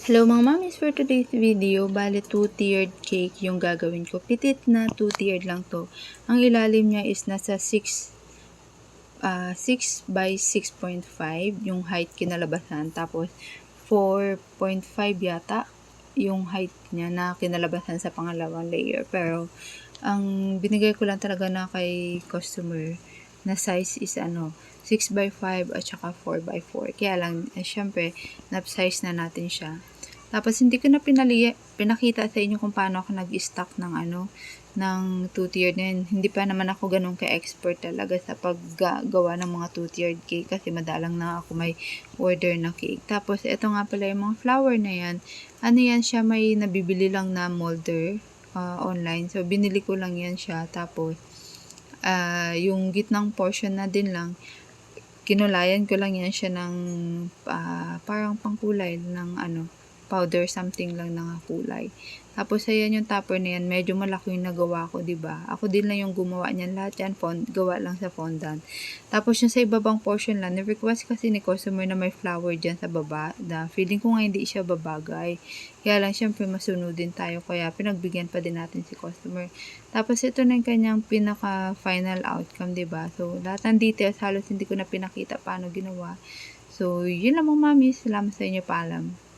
Hello mga mamis, for today's video, bale 2-tiered cake yung gagawin ko. Pitit na 2-tiered lang to. Ang ilalim niya is nasa 6 by 6.5 yung height kinalabasan. Tapos 4.5 yata yung height niya na kinalabasan sa pangalawang layer. Pero ang binigay ko lang talaga na kay customer na size is 6 by 5 at saka 4 by 4. Kaya lang, syempre, na-size na natin siya. Tapos hindi ko na pinakita sa inyo kung paano ako nag-stock ng ng 2-tiered na yun. Hindi pa naman ako ganun ka-expert talaga sa paggawa ng mga 2-tiered cake kasi madalang na ako may order na cake. Tapos ito nga pala yung mga flour na yan. Ano yan siya, may nabibili lang na molder online. So binili ko lang yan siya. Tapos yung gitnang portion na din lang, kinulayan ko lang yan siya ng parang pangkulay ng powder something lang na kulay. Tapos ayan yung topper na yan, medyo malaki yung nagawa ko, 'di ba? Ako din lang yung gumawa niyan, lahat yan gawa lang sa fondant. Tapos yung sa ibabang portion lang, ni-request kasi ni customer na may flower diyan sa baba. Feeling ko nga hindi siya babagay. Kaya lang syempre masunodin tayo, kaya pinagbigyan pa din natin si customer. Tapos ito na yung kanyang pinaka final outcome, 'di ba? So lahat ng details halos hindi ko na pinakita paano ginawa. So yun lang mga mami, salamat sa inyo, paalam.